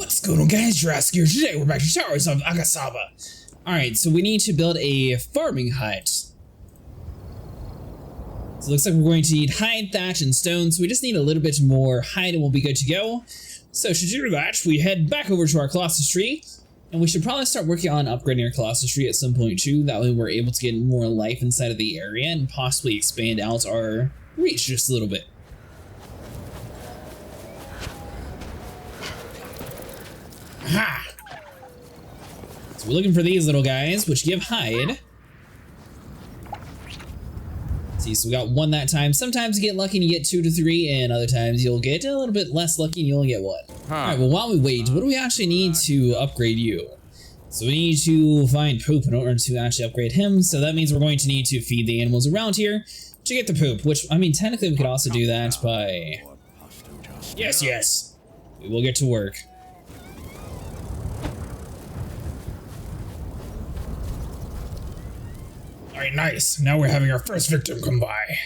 What's going on, guys? Jurassic here. Today we're back to Towers of Aghasba. Alright, so we need to build a farming hut. So it looks like we're going to need hide, thatch, and stone, so we just need a little bit more hide and we'll be good to go. So to do that, we head back over to our colossus tree, and we should probably start working on upgrading our colossus tree at some point too. That way we're able to get more life inside of the area and possibly expand out our reach just a little bit. Aha! So we're looking for these little guys, which give hide. See, so we got one that time. Sometimes you get lucky and you get 2 to 3, and other times you'll get a little bit less lucky and you only get 1. Alright, well while we wait, what do we actually need to upgrade you? So we need to find poop in order to actually upgrade him, so that means we're going to need to feed the animals around here to get the poop, which, I mean, technically we could also do that by... Yes, we will get to work. Alright, nice. Now we're having our first victim come by.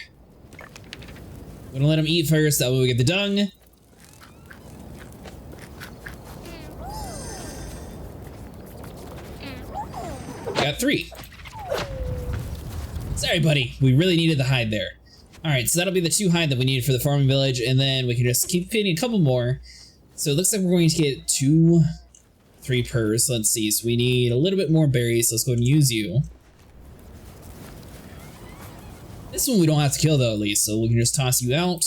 We're gonna let him eat first, that way we get the dung. Got 3. Sorry, buddy. We really needed the hide there. Alright, so that'll be the 2 hide that we needed for the farming village, and then we can just keep feeding a couple more. So it looks like we're going to get 2, 3 per. So let's see. So we need a little bit more berries. So let's go ahead and use you. This one we don't have to kill though, at least, so we can just toss you out.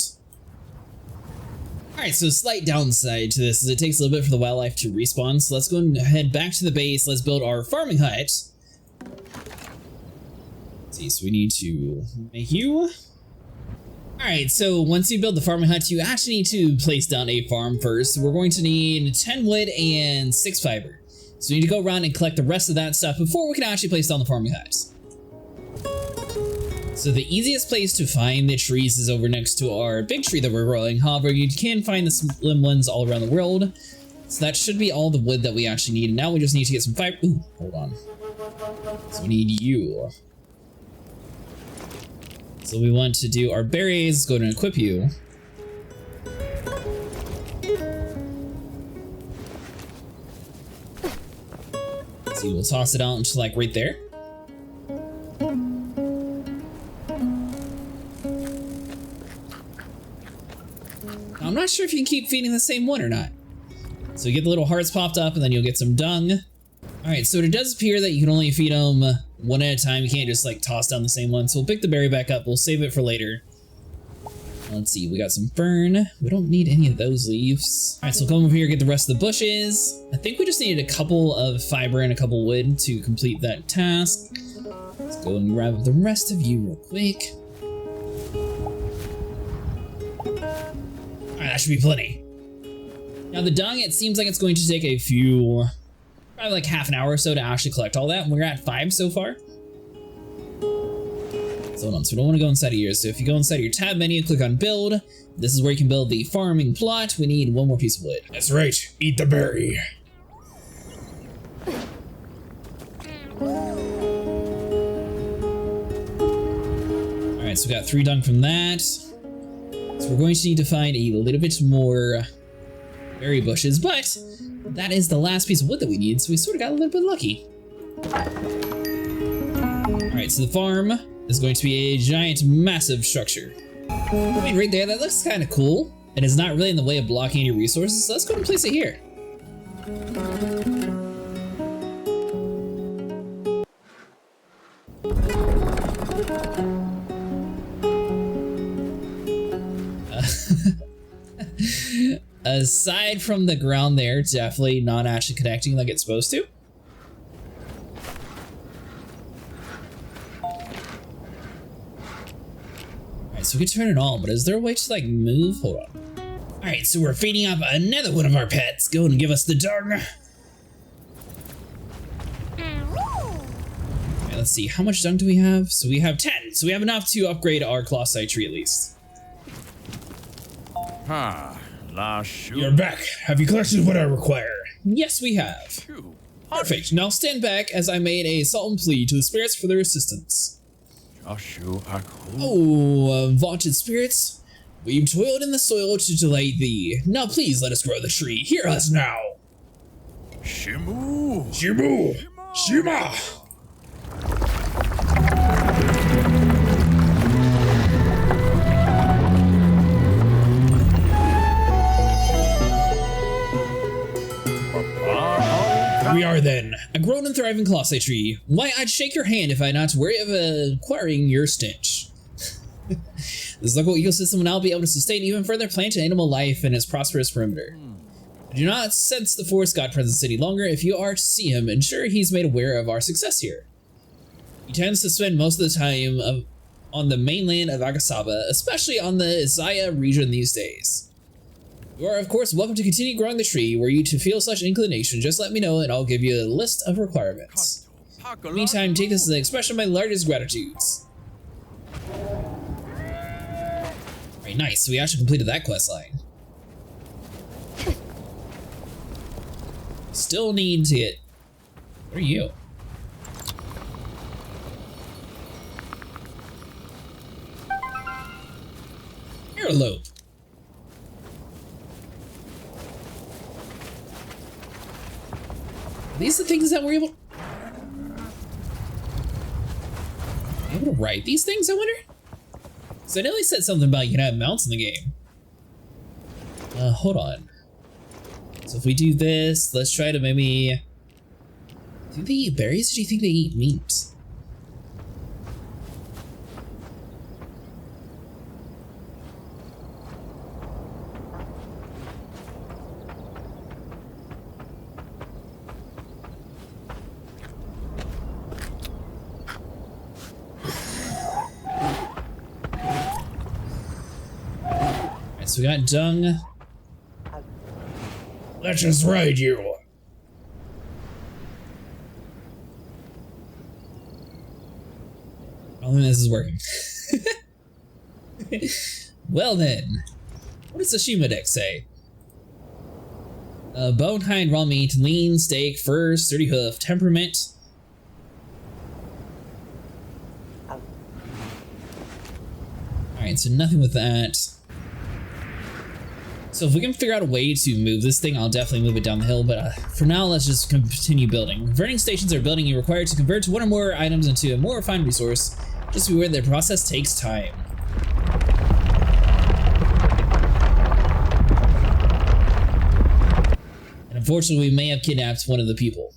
Alright, so slight downside to this is it takes a little bit for the wildlife to respawn, so let's go and head back to the base. Let's build our farming hut. Let's see, so we need to make you. Alright, so once you build the farming hut, you actually need to place down a farm first. So we're going to need 10 wood and 6 fiber. So we need to go around and collect the rest of that stuff before we can actually place down the farming hut. So the easiest place to find the trees is over next to our big tree that we're growing. However, you can find the slim ones all around the world. So that should be all the wood that we actually need. And now we just need to get some fiber. Ooh, hold on. So we need you. So we want to do our berries, go to equip you. See, we'll toss it out into like right there. I'm not sure if you can keep feeding the same one or not. So you get the little hearts popped up and then you'll get some dung. Alright, so it does appear that you can only feed them one at a time. You can't just like toss down the same one. So we'll pick the berry back up. We'll save it for later. Let's see, we got some fern. We don't need any of those leaves. Alright, so we'll come over here, get the rest of the bushes. I think we just needed a couple of fiber and a couple wood to complete that task. Let's go and grab the rest of you real quick. That should be plenty. Now the dung, it seems like it's going to take a few, probably like half an hour or so to actually collect all that. We're at 5 so far. So hold on, so we don't want to go inside of yours. So if you go inside of your tab menu, click on build. This is where you can build the farming plot. We need 1 more piece of wood. That's right, eat the berry. All right, so we got 3 dung from that. So we're going to need to find a little bit more berry bushes, but that is the last piece of wood that we need, so we sort of got a little bit lucky. Alright, so the farm is going to be a giant, massive structure. I mean, right there, that looks kind of cool, and it's not really in the way of blocking any resources, so let's go and place it here. Aside from the ground there, definitely not actually connecting like it's supposed to. Alright, so we can turn it on, but is there a way to like move? Hold on. Alright, so we're feeding up another one of our pets. Go and give us the dung. Alright, let's see, how much dung do we have? So we have 10, so we have enough to upgrade our colossi tree at least. You're back. Have you collected what I require? Yes, we have. Perfect. Now stand back as I made a solemn plea to the spirits for their assistance. Oh, vaunted spirits. We've toiled in the soil to delay thee. Now please let us grow the tree. Hear us now. Shimu! Shimu! Shima! We are then a grown and thriving colossi tree. Why, I'd shake your hand if I not to worry of acquiring your stench. This local ecosystem will now be able to sustain even further plant and animal life in its prosperous perimeter. Do not sense the forest god presence any longer. If you are to see him, ensure he's made aware of our success here. He tends to spend most of the time on the mainland of Aghasba, especially on the Zaya region these days. You are, of course, welcome to continue growing the tree. Were you to feel such inclination, just let me know and I'll give you a list of requirements. Meantime, take this as an expression of my largest gratitudes. Alright, nice. So we actually completed that quest line. Still need to get... What are you? Airlope. Are these the things that we're able to write these things, I wonder? So I know they said something about you can have mounts in the game. Hold on. So if we do this, let's try to maybe... Do they eat berries or do you think they eat meat? Alright, so we got dung. Let's just ride you. I don't think this is working. Well then, what does the Shima deck say? Bone, hide, raw meat, lean, steak, fur, sturdy hoof, temperament. Alright, so nothing with that. So if we can figure out a way to move this thing, I'll definitely move it down the hill, but for now, let's just continue building. Converting stations are building you required to convert one or more items into a more refined resource. Just be aware the process takes time. And unfortunately, we may have kidnapped one of the people.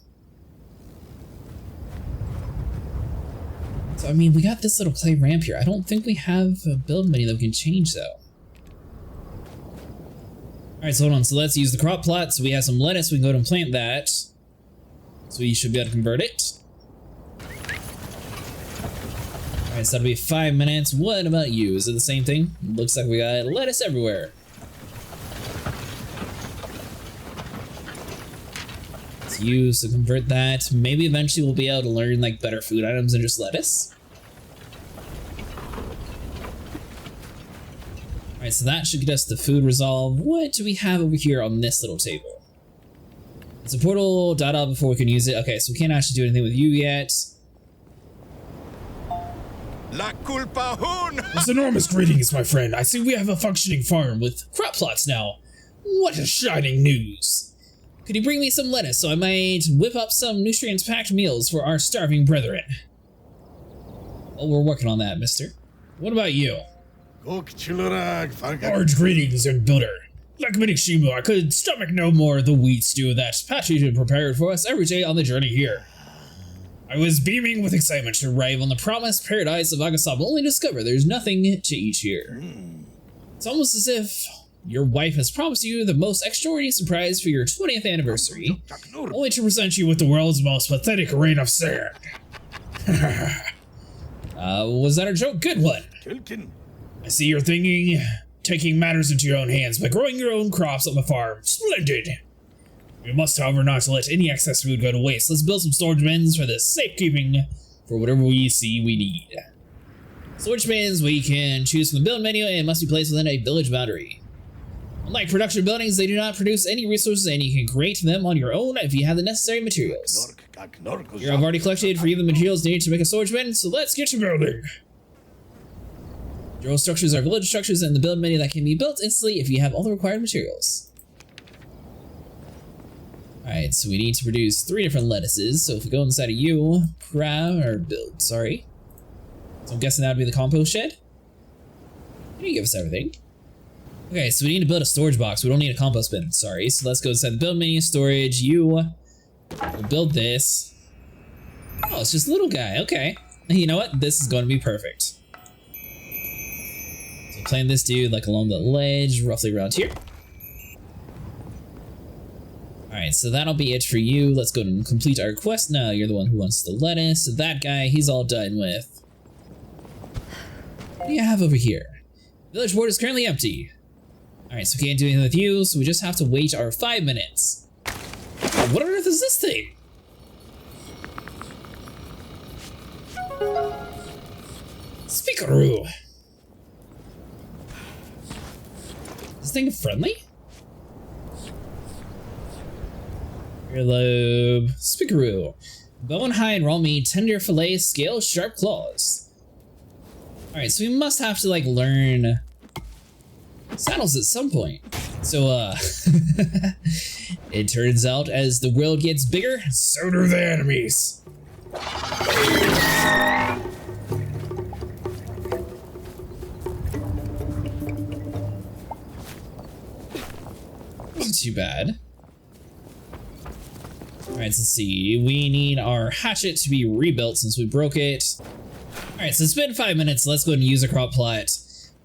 So, I mean, we got this little clay ramp here. I don't think we have a build menu that we can change, though. Alright, so hold on. So let's use the crop plot. So we have some lettuce. We can go ahead and plant that. So we should be able to convert it. Alright, so that'll be 5 minutes. What about you? Is it the same thing? Looks like we got lettuce everywhere. Let's use to convert that. Maybe eventually we'll be able to learn like better food items than just lettuce. Alright, so that should get us the food resolve. What do we have over here on this little table? It's a portal data before we can use it. Okay, so we can't actually do anything with you yet. La culpa hun! It's enormous greetings, my friend. I see we have a functioning farm with crop plots now. What a shining news. Could you bring me some lettuce so I might whip up some nutrient-packed meals for our starving brethren? Well, we're working on that, mister. What about you? Large greetings, young builder. Like many Shimu, I could stomach no more of the wheat stew that Patty prepared for us every day on the journey here. I was beaming with excitement to arrive on the promised paradise of Aghasba, only to discover there's nothing to eat here. It's almost as if your wife has promised you the most extraordinary surprise for your 20th anniversary, only to present you with the world's most pathetic rain of sand. Was that a joke? Good one. I see you're taking matters into your own hands by growing your own crops on the farm. Splendid! We must, however, not let any excess food go to waste. Let's build some storage bins for the safekeeping for whatever we see we need. Storage bins we can choose from the build menu and must be placed within a village boundary. Unlike production buildings, they do not produce any resources and you can create them on your own if you have the necessary materials. Here I've already collected for you the materials needed to make a storage bin, so let's get to building. Your structures are village structures in the build menu that can be built instantly if you have all the required materials. Alright, so we need to produce 3 different lettuces. So if we go inside of you, build, sorry. So I'm guessing that would be the compost shed. Can you give us everything? Okay, so we need to build a storage box. We don't need a compost bin, sorry. So let's go inside the build menu, storage, we'll build this. Oh, it's just a little guy, okay. You know what? This is going to be perfect. So plant this dude like along the ledge, roughly around here. Alright, so that'll be it for you. Let's go and complete our quest. No, you're the one who wants the lettuce. So that guy, he's all done with. What do you have over here? Village board is currently empty. Alright, so we can't do anything with you, so we just have to wait our 5 minutes. What on earth is this thing? Speakeroo. Is this thing friendly? Earlobe. Speakeroo. Bone, hide, raw meat, tender fillet, scale, sharp claws. Alright, so we must have to like learn saddles at some point. So it turns out as the world gets bigger, so do the enemies. Wasn't too bad. Alright, let's see. We need our hatchet to be rebuilt since we broke it. Alright, so it's been 5 minutes. Let's go ahead and use a crop plot.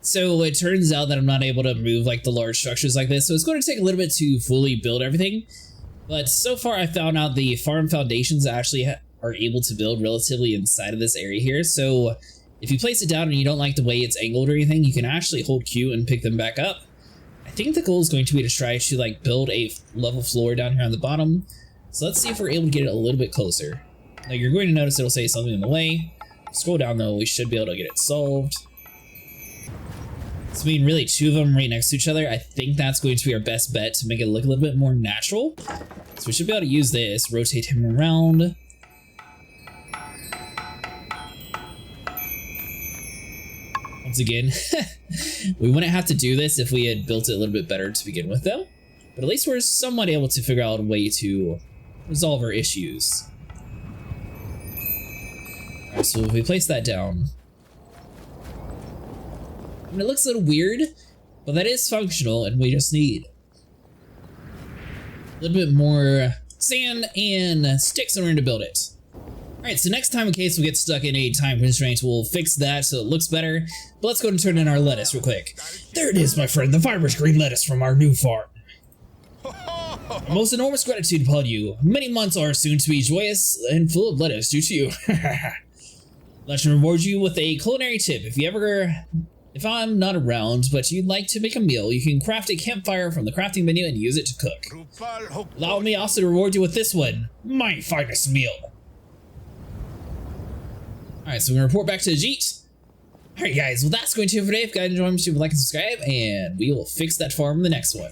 So it turns out that I'm not able to move like the large structures like this, so it's going to take a little bit to fully build everything. But so far I found out the farm foundations actually are able to build relatively inside of this area here. So if you place it down and you don't like the way it's angled or anything, you can actually hold Q and pick them back up. I think the goal is going to be to try to like build a level floor down here on the bottom. So let's see if we're able to get it a little bit closer. Now you're going to notice it'll say something in the way. Scroll down though, we should be able to get it solved. So I mean, really 2 of them right next to each other. I think that's going to be our best bet to make it look a little bit more natural. So we should be able to use this, rotate him around. Once again, we wouldn't have to do this if we had built it a little bit better to begin with though. But at least we're somewhat able to figure out a way to resolve our issues. Alright, so if we place that down, I mean, it looks a little weird, but that is functional, and we just need a little bit more sand and sticks in order to build it. Alright, so next time in case we get stuck in a time constraint, we'll fix that so it looks better. But let's go and turn in our lettuce real quick. There it is, my friend, the fibrous green lettuce from our new farm. Our most enormous gratitude upon you. Many months are soon to be joyous and full of lettuce due to you. Let's reward you with a culinary tip. If I'm not around, but you'd like to make a meal, you can craft a campfire from the crafting menu and use it to cook. Allow me also to reward you with this one, my finest meal. Alright, so we're gonna report back to Ajit. Alright guys, well that's going to it for today. If you guys enjoyed, make sure to like and subscribe, and we will fix that farm in the next one.